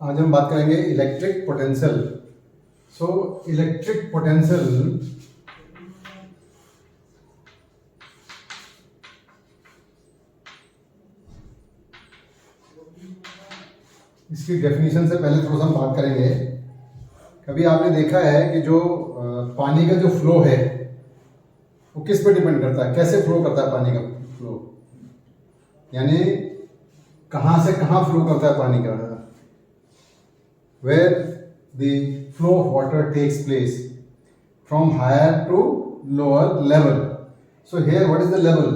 आज हम बात करेंगे electric potential. So electric potential इसकी डेफिनेशन से पहले थोड़ा सा हम बात करेंगे। कभी आपने देखा है कि जो पानी का जो फ्लो है वो किस पे डिपेंड करता है, कैसे फ्लो करता है पानी का फ्लो, यानी कहाँ से कहाँ फ्लो करता है पानी का, where the flow of water takes place from higher to lower level. So here what is the level?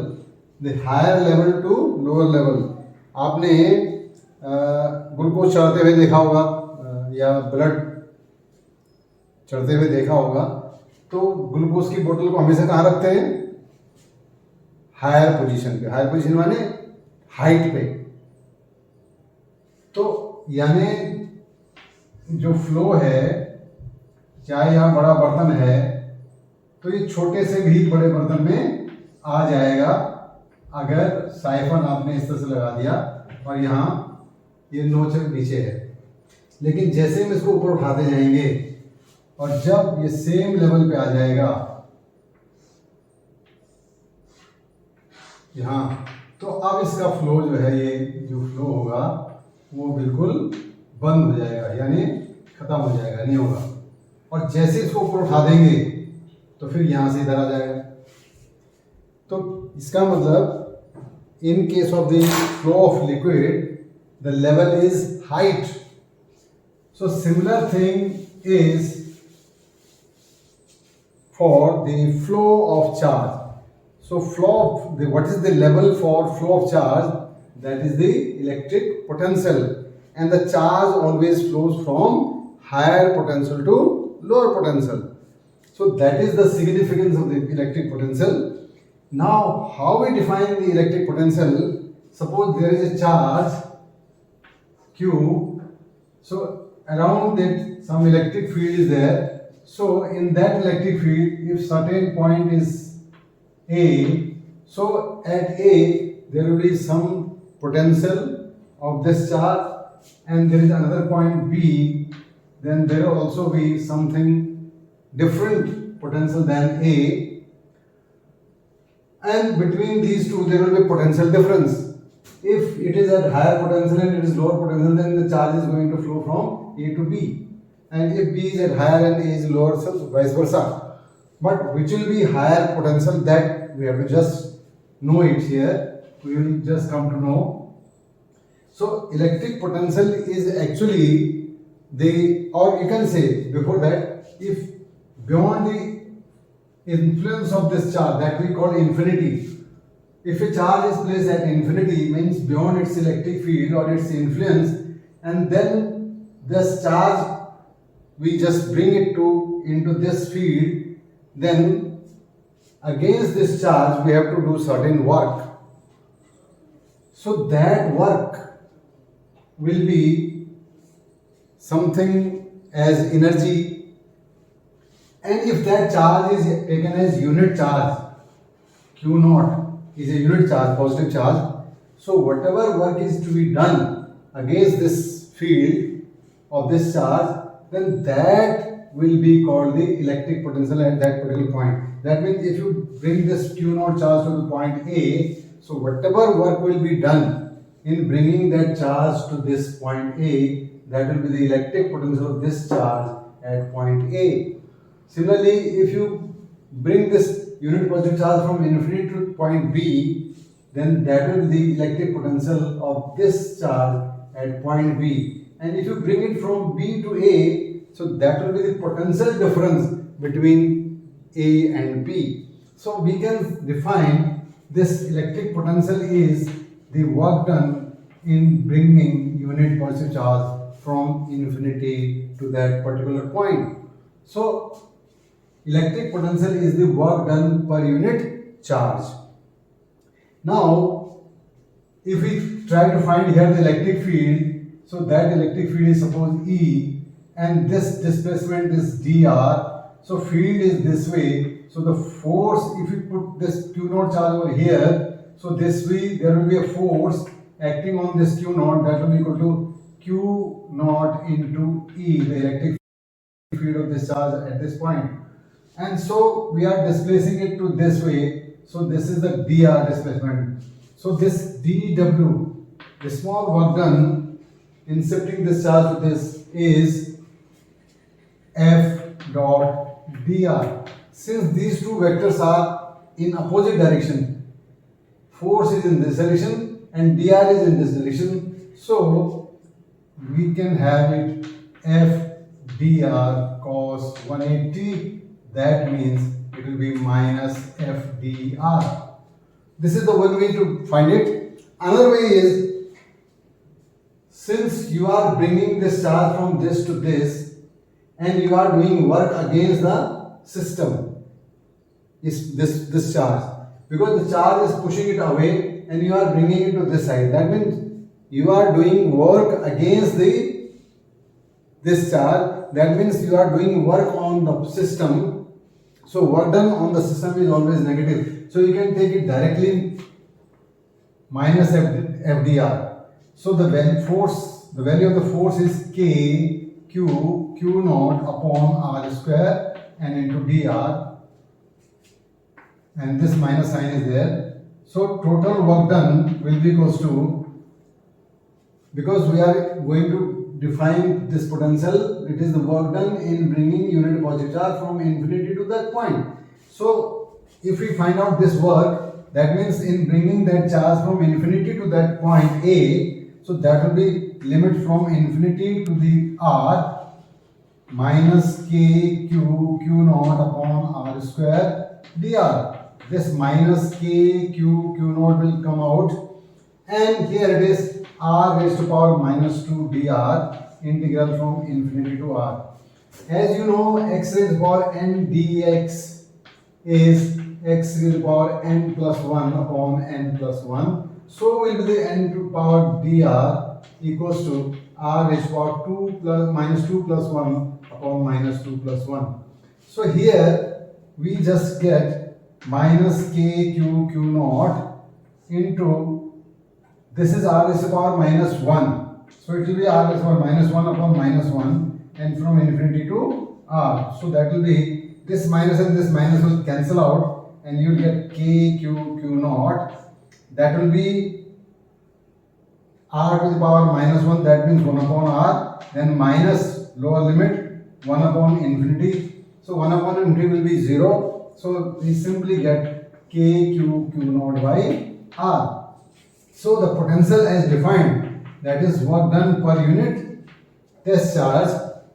The higher level to lower level. आपने ग्लूकोज चढ़ते हुए देखा होगा या ब्लड चढ़ते हुए देखा होगा, तो ग्लूकोज की बोतल को हमेशा कहाँ रखते हैं? हायर पोजीशन पे। हायर पोजीशन माने हाइट पे। तो यानी जो फ्लो है, चाहे यहाँ बड़ा बर्तन है तो ये छोटे से भी बड़े बर्तन में आ जाएगा अगर साइफन आपने इस तरह से लगा दिया और यहाँ ये नोच नीचे है। लेकिन जैसे हम इसको ऊपर उठाते जाएंगे और जब ये सेम लेवल पे आ जाएगा यहाँ, तो अब इसका फ्लो जो है, ये जो फ्लो होगा वो बिल्कुल बंद हो जाएगा, यानी खत्म हो जाएगा, नहीं होगा। और जैसे इसको ऊपर उठा देंगे तो फिर यहां से इधर आ जाएगा। तो इसका मतलब in case of the flow of liquid the level is height. So similar thing is for the flow of charge. So flow of what is the level for flow of charge? That is the electric potential, and the charge always flows from higher potential to lower potential. So that is the significance of the electric potential. Now how we define the electric potential? Suppose there is a charge Q, so around it some electric field is there. So in that electric field, if certain point is A, so at A there will be some potential of this charge, and there is another point B, then there will also be something different potential than A, and between these two there will be potential difference. If it is at higher potential and it is lower potential, then the charge is going to flow from A to B, and if B is at higher and A is lower, so vice versa. But which will be higher potential, that we have to just know it here. We will just come to know. So electric potential is actually the, or you can say before that, if beyond the influence of this charge that we call infinity, if a charge is placed at infinity, means beyond its electric field or its influence, and then this charge we just bring it to into this field, then against this charge we have to do certain work. So that work will be something as energy, and if that charge is taken as unit charge, Q naught is a unit charge, positive charge, so whatever work is to be done against this field of this charge, then that will be called the electric potential at that particular point. That means if you bring this Q naught charge to the point A, so whatever work will be done in bringing that charge to this point A, that will be the electric potential of this charge at point A. Similarly, if you bring this unit positive charge from infinity to point B, then that will be the electric potential of this charge at point B. And if you bring it from B to A, so that will be the potential difference between A and B. So we can define this electric potential is the work done in bringing unit positive charge from infinity to that particular point. So electric potential is the work done per unit charge. Now if we try to find here the electric field, so that electric field is suppose E, and this displacement is dr, so field is this way. So the force, if you put this Q naught charge over here, so this way there will be a force acting on this Q naught, that will be equal to Q naught into E, the electric field of this charge at this point. And so we are displacing it to this way. So this is the dr displacement. So this dw, the small work done in shifting this charge to this, is F dot dr. Since these two vectors are in opposite direction, force is in this direction and dr is in this direction, so we can have it F dr cos 180. That means it will be minus F dr. This is the one way to find it. Another way is, since you are bringing this charge from this to this and you are doing work against the system, is this charge, because the charge is pushing it away and you are bringing it to this side. That means you are doing work against this charge. That means you are doing work on the system. So work done on the system is always negative. So you can take it directly minus FDR. So the value of the force is K Q naught upon R square and into dr, and this minus sign is there. So total work done will be equals to, because we are going to define this potential, it is the work done in bringing unit positive charge from infinity to that point. So if we find out this work, that means in bringing that charge from infinity to that point A, so that will be limit from infinity to the R minus K Q naught upon R square dr. This minus K Q naught will come out, and here it is R raised to power minus 2 dr, integral from infinity to R. As you know, x raised to power n dx is x raised to power n plus 1 upon n plus 1. So will be the n to power dr equals to R raised to power 2 plus minus 2 plus 1 upon minus 2 plus 1. So here we just get minus K Q naught into, this is R raised to power minus 1. So it will be R raised to power minus 1 upon minus 1 and from infinity to R. So that will be, this minus and this minus will cancel out and you will get K Q naught. That will be R to the power minus 1, that means 1 upon R, then minus lower limit 1 upon infinity. So 1 upon infinity will be 0. So we simply get K Q naught by R. So the potential as defined, that is work done per unit test charge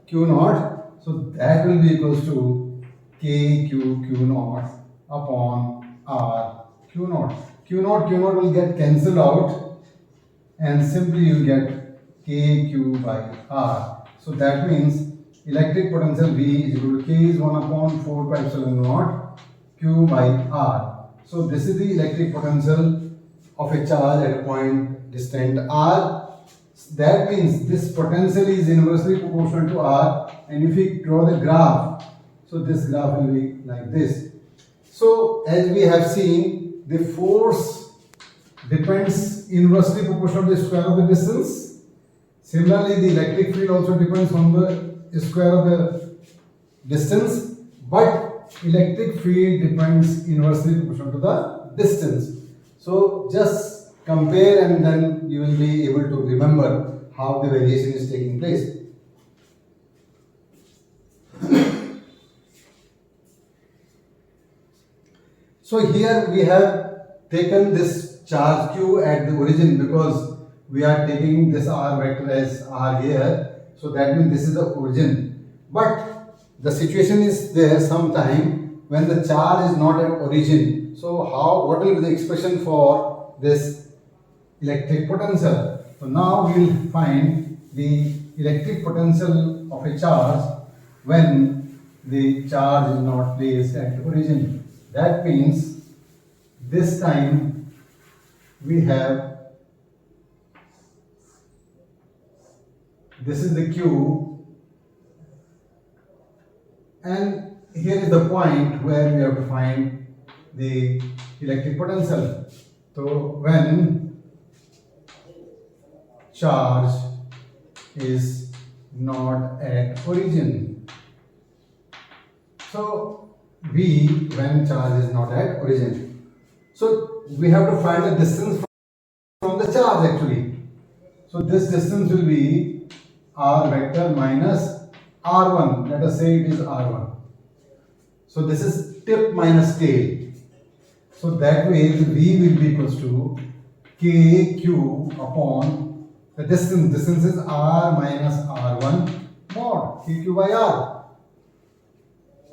Q naught. So that will be equals to K Q naught upon R Q naught. Q naught will get cancelled out and simply you get KQ by R. So that means electric potential V is equal to K is 1 upon 4 pi epsilon naught Q by R. So this is the electric potential of a charge at a point distant R. That means this potential is inversely proportional to R, and if we draw the graph, so this graph will be like this. So as we have seen, the force depends inversely proportional to the square of the distance. Similarly, the electric field also depends on the square of the distance, but electric field depends inversely proportional to the distance. So just compare and then you will be able to remember how the variation is taking place. So here we have taken this charge Q at the origin because we are taking this R vector as R here. So that means this is the origin. But the situation is there sometime when the charge is not at origin. So what will be the expression for this electric potential? So now we will find the electric potential of a charge when the charge is not placed at origin. That means this time we have, this is the Q, and here is the point where we have to find the electric potential. So when charge is not at origin. So V when charge is not at origin. So we have to find the distance from the charge actually. So this distance will be r vector minus r1. Let us say it is r1. So this is tip minus tail. So that way the V will be equals to kq upon the distance. Distance is r minus r1 mod kq by r.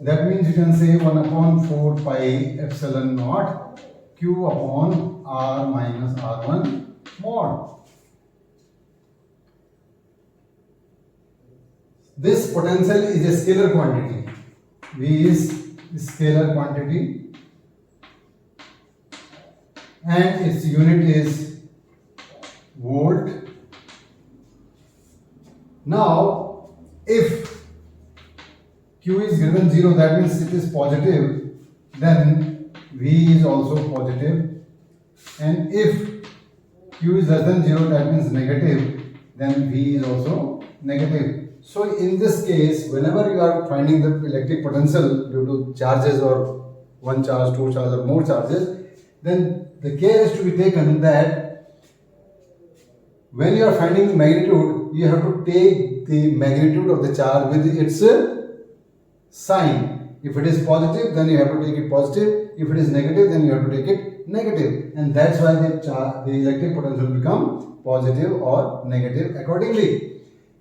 That means you can say 1 upon 4 pi epsilon naught q upon r minus r1 mod. This potential is a scalar quantity. V is scalar quantity and its unit is volt. Now, if Q is greater than 0, that means it is positive, then V is also positive. And if Q is less than 0, that means negative, then V is also negative. So in this case, whenever you are finding the electric potential due to charges or one charge, two charges or more charges, then the care is to be taken that when you are finding the magnitude, you have to take the magnitude of the charge with its sign. If it is positive, then you have to take it positive. If it is negative, then you have to take it negative. And that's why the electric potential become positive or negative accordingly.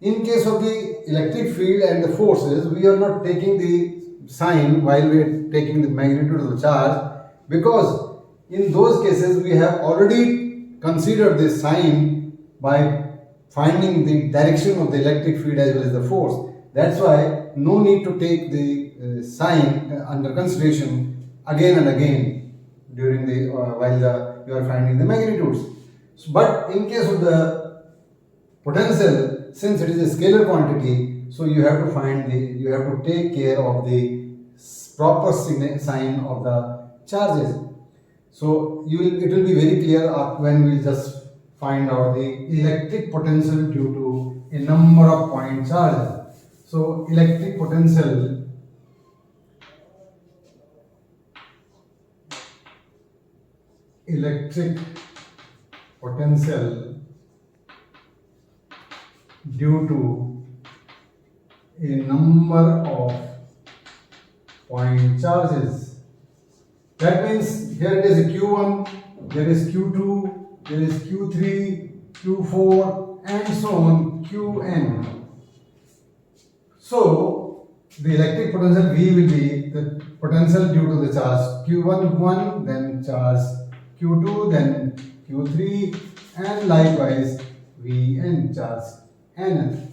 In case of the electric field and the forces, we are not taking the sign while we are taking the magnitude of the charge, because in those cases we have already considered the sign by finding the direction of the electric field as well as the force. That's why no need to take the sign under consideration again and again during the while you are finding the magnitudes. But in case of the potential, since it is a scalar quantity, so you have to take care of the proper sign of the charges. So it will be very clear when we just find out the electric potential due to a number of point charges. So electric potential due to a number of point charges. That means here it is a Q1, there is Q2, there is Q3, Q4 and so on Qn. So the electric potential V will be the potential due to the charge Q1, then charge Q2, then Q3 and likewise Vn charge Nn.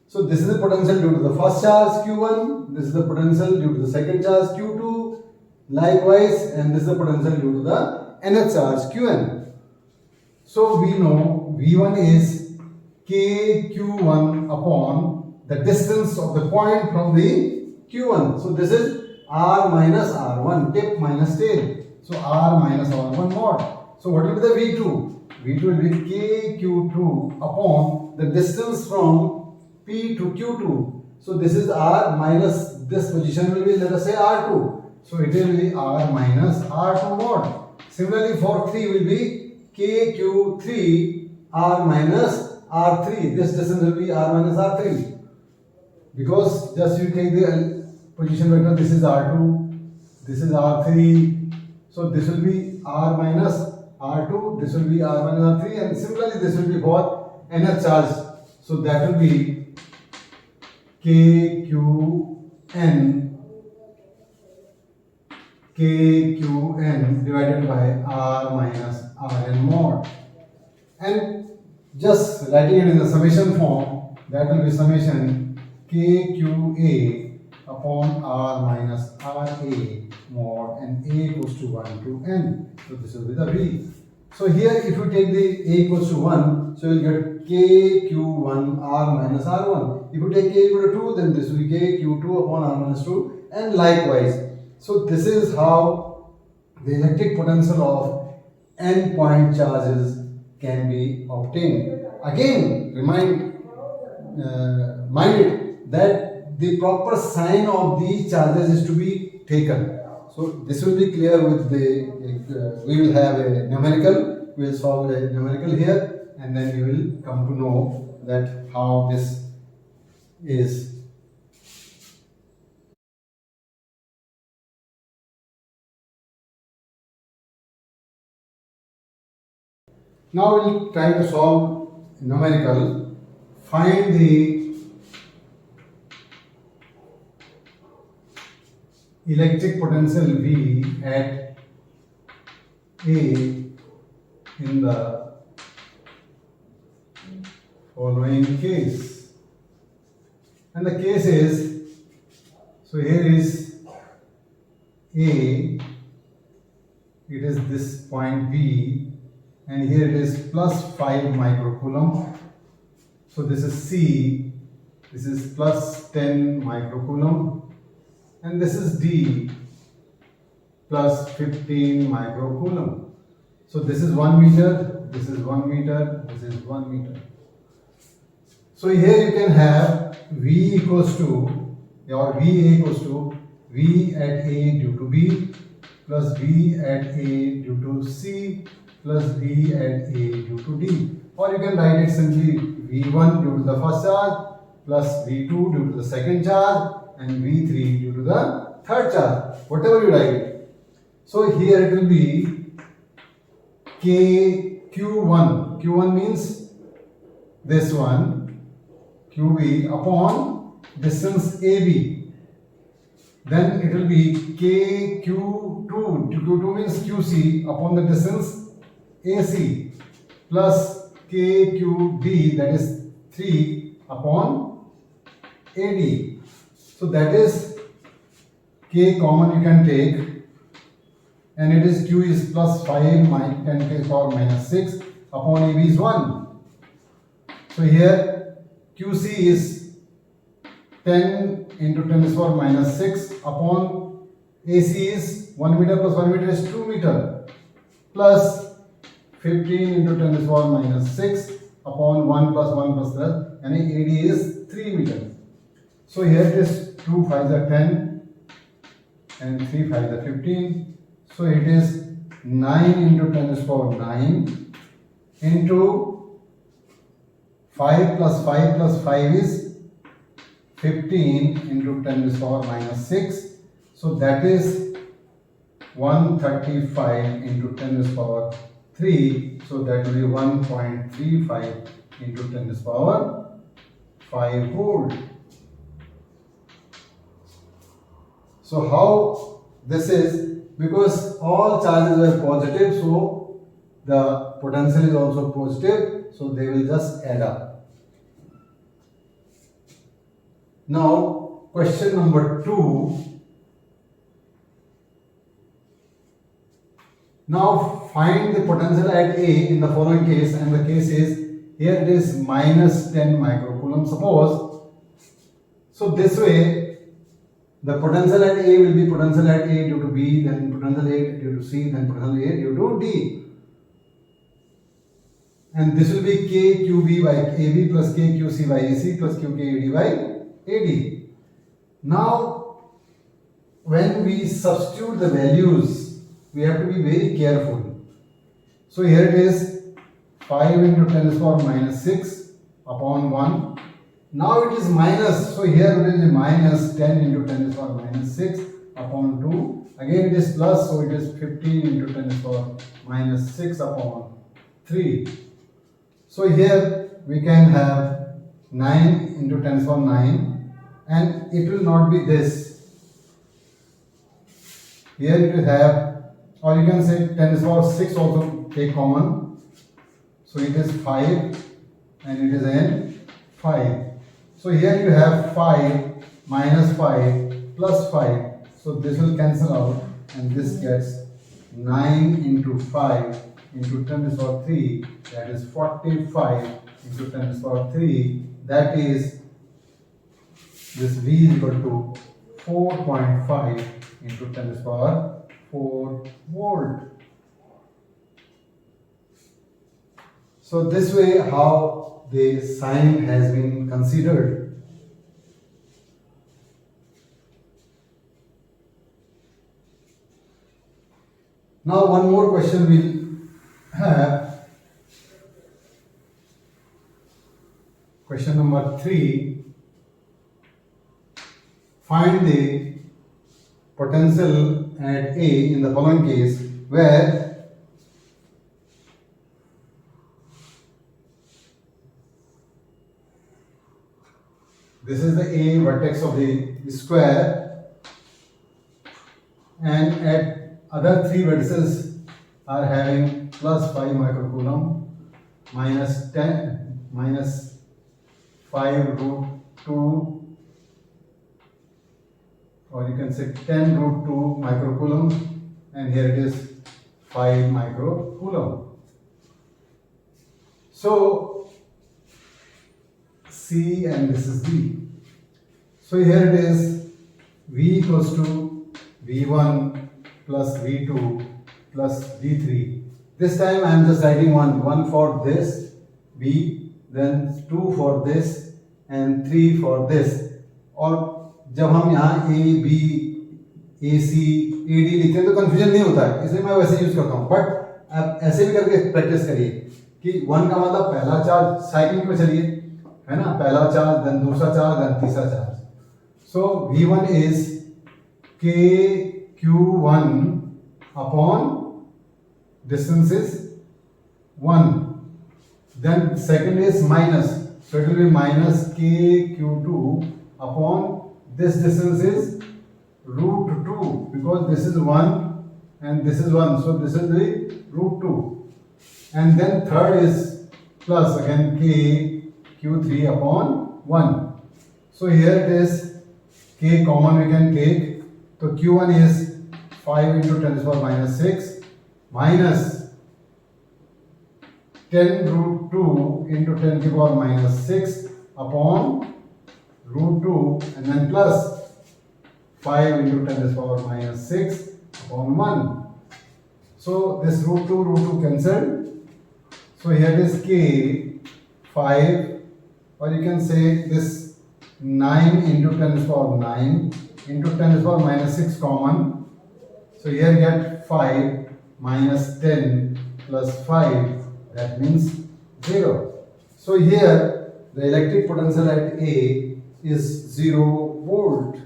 So this is the potential due to the first charge Q1, this is the potential due to the second charge Q2, likewise, and this is the potential due to the nth charge Qn. So we know V1 is kQ1 upon the distance of the point from the Q1. So this is R minus R1, tip minus tail. So R minus R1 mod. So what will be the V2? V2 will be kQ2 upon the distance from P to Q2. So this is R minus, this position will be, let us say, R2. So it will be R minus R2 mod. Similarly for 3 will be kQ3 R minus R3. This distance will be R minus R3. Because just you take the position vector, this is R2, this is R3. So this will be R minus R2, this will be R minus R3, and similarly this will be for nth charge. So that will be KQN divided by R minus Rn mod. And just writing it in the summation form, that will be summation KQA upon R minus RA mod, and A equals to 1 to N. So this will be the V. So here if you take the A equals to 1, so you will get KQ1 R minus R1. If you take K equal to 2, then this will be KQ2 upon R minus 2, and likewise. So this is how the electric potential of n point charges can be obtained. Again, remind mind it that the proper sign of these charges is to be taken. So this will be clear with the, we will have a numerical, we will solve a numerical here, and then you will come to know that how this is. Now we will try to solve numerical. Find the electric potential V at A in the following case. And the case is, so here is A, it is this point B, and here it is plus 5 microcoulomb. So this is C, this is plus 10 microcoulomb, and this is D, plus 15 microcoulomb. So this is 1 meter, this is 1 meter, this is 1 meter. So here you can have V equals to, or VA equals to V at A due to B plus V at A due to C plus V at A due to D. Or you can write it simply V1 due to the first charge plus V2 due to the second charge and V3 due to the third charge. Whatever you write it. So here it will be Q1. Q1 means this one, QB upon distance AB. Then it will be KQ2. Q2 means QC upon the distance AC plus KQD, that is 3 upon AD. So that is K common you can take, and it is Q is plus 5 10 to the power minus 6 upon AB is 1. So here QC is 10 into 10 to the power minus 6 upon AC is 1 meter plus 1 meter is 2 meter plus 15 into 10 to the power minus 6 upon 1 plus 1 plus that, and AD is 3 meter. So here it is 2 5s are 10 and 3 5s are 15. So it is 9 into 10 to the power 9 into 5 plus 5 plus 5 is 15 into 10 to the power minus 6. So that is 135 into 10 to the power 3. So that will be 1.35 into 10 to the power 5 volt. So how this is, because all charges are positive, so the potential is also positive, so they will just add up. Now question number 2. Now find the potential at A in the following case, and the case is, here it is minus 10 microcoulomb suppose. So this way the potential at A will be potential at A due to B, then potential A due to C, then potential A due to D. And this will be KQB by AB plus KQC by AC plus QKAD by AD. Now when we substitute the values, we have to be very careful. So here it is 5 into 10 to the power minus 6 upon 1. Now it is minus, so here it is minus 10 into 10 to the power minus 6 upon 2. Again it is plus, so it is 15 into 10 to the power minus 6 upon 3. So here we can have 9 into 10 to the power 9, and it will not be this. Here it will have, or you can say 10 to the power 6 also take common. So it is 5 and it is n 5. So here you have 5 minus 5 plus 5. So this will cancel out, and this gets 9 into 5 into 10 to the power 3, that is 45 into 10 to the power 3, that is, this V is equal to 4.5 into 10 to the power 4 volt. So this way how the sign has been considered. Now one more question we'll have. Question number 3. Find the potential at A in the following case where this is the A vertex of the square, and at other 3 vertices are having plus 5 microcoulomb, minus 10, minus 5 root 2, or you can say 10 root 2 microcoulomb, and here it is 5 microcoulomb. So C and this is D. So here it is V equals to V1 plus V2 plus V3. This time I am just writing one for this B, then 2 for this and 3 for this. और जब हम यहाँ A, B, AC, AD लिखते हैं तो confusion नहीं होता है, इसलिए मैं वैसे यूज करता हूँ. बट आप ऐसे भी करके प्रैक्टिस करिए कि 1 का मतलब पहला चार्ज साइक्लिक में चलिए, है ना, पहला चार्ज, देन दूसरा चार्ज, देन तीसरा charge. So V1 is KQ1 upon distance is 1. Then second is minus, so it will be minus KQ2 upon this distance is root 2, because this is 1 and this is 1, so this is the root 2. And then third is plus again KQ3 upon 1. So here it is K common we can take, so Q1 is 5 into 10 to the power minus 6 minus 10 root 2 into 10 to the power minus 6 upon root 2, and then plus 5 into 10 to the power minus 6 upon 1. So this root 2 cancelled. So here it is K 5, or you can say this 9 into 10 to the power 9 into 10 to the power minus 6 common. So here you get 5 minus 10 plus 5, that means 0. So here the electric potential at A is 0 volt.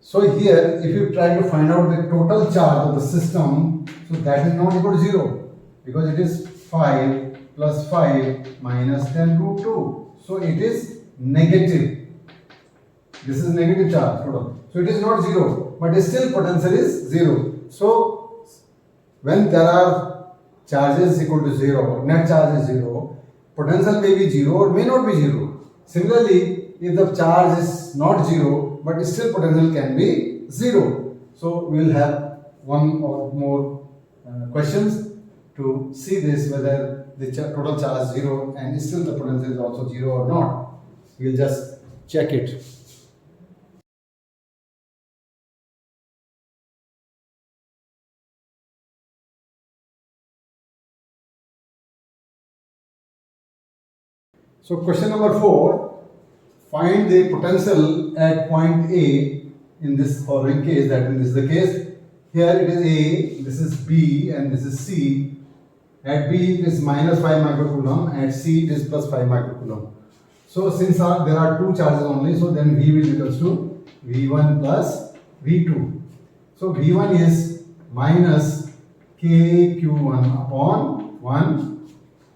So here if you try to find out the total charge of the system, so that is not equal to 0, because it is 5 plus 5 minus 10 root 2. So it is negative. This is negative charge total. So it is not 0, but still potential is 0. So when there are charges equal to 0, net charge is 0, potential may be 0 or may not be 0. Similarly, if the charge is not 0, but still potential can be 0. So we will have one or more questions to see this, whether the total charge is 0 and still the potential is also 0 or not. We will just check it. So question number 4, find the potential at point A in this following case. That means this is the case. Here it is A, this is B, and this is C. At B it is minus 5 microcoulomb, at C it is plus 5 microcoulomb. So since there are 2 charges only, so then V will be equals to V1 plus V2. So V1 is minus KQ1 upon 1.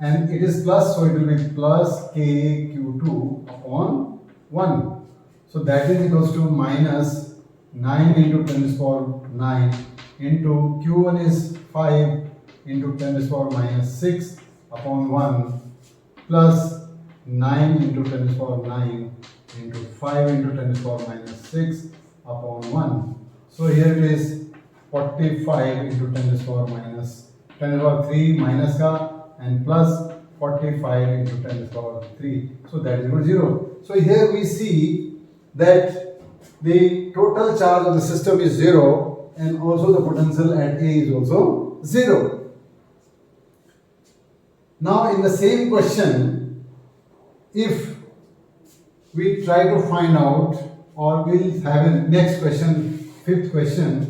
And it is plus, so it will be plus KQ2 upon 1. So that is equals to minus 9 into 10 to the power 9 into Q1 is 5 into 10 to the power minus 6 upon 1 plus 9 into 10 to the power 9 into 5 into 10 to the power minus 6 upon 1. So here it is 45 into 10 to the power minus 10 to the power 3 minus ka, and plus 45 into 10 to the power 3. So that is equal to 0. So here we see that the total charge of the system is 0, and also the potential at A is also 0. Now in the same question, if we try to find out, or we'll have a next question, fifth question.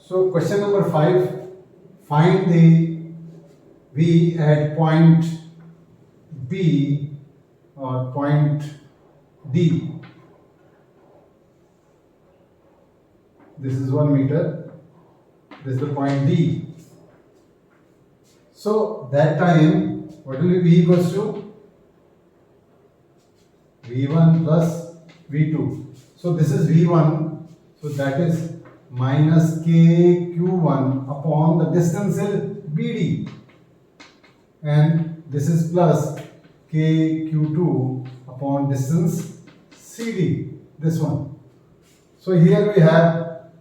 So question number 5, find the V at point B or point D. This is 1 meter, this is the point D. So that time, what will be V equals to? V1 plus V2. So this is V1, so that is minus KQ1 upon the distance BD, and this is plus KQ2 upon distance CD, this one. So here we have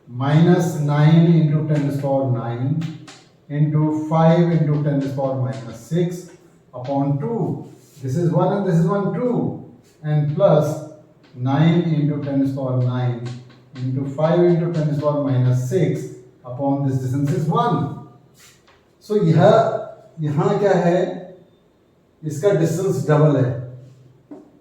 minus 9 into 10 to the power 9 into 5 into 10 to the power minus 6 upon 2. This is 1 and this is 1, 2, and plus 9 into 10 to the power 9 into 5 into 10 to the power minus 6 upon this distance is 1. So यहाँ क्या है, इसका distance double है.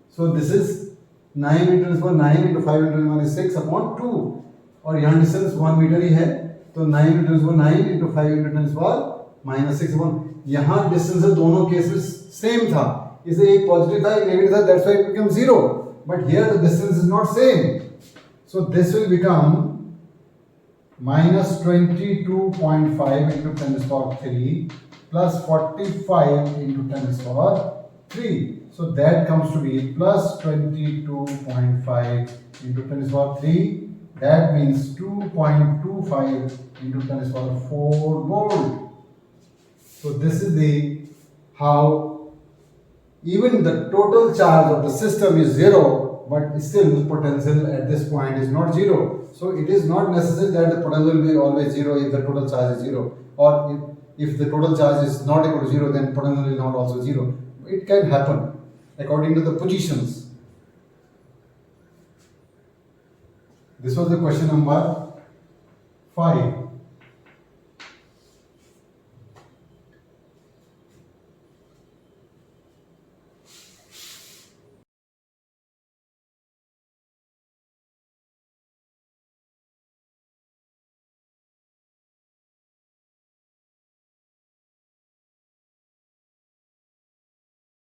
So this is 9 into 10 to the power 9 into 5 into 10 to the power minus 6 upon 2. और यहाँ distance 1 metre ही है, तो 9 into 10 to the power 9 into 5 into 10 to the power minus 6 upon. यहाँ distance दोनों केसेस सेम था, इसलिए एक पॉजिटिव था एक नेगेटिव था, that's why it becomes 0. But here the distance is not same. So this will become minus 22.5 into 10 to the power 3 plus 45 into 10 to the power 3. So that comes to be plus 22.5 into 10 to the power 3. That means 2.25 into 10 to the power 4 volt. So this is the how even the total charge of the system is 0. But still potential at this point is not 0. So it is not necessary that the potential will be always 0 if the total charge is 0. Or if the total charge is not equal to 0, then potential will not also 0. It can happen according to the positions. This was the question number 5.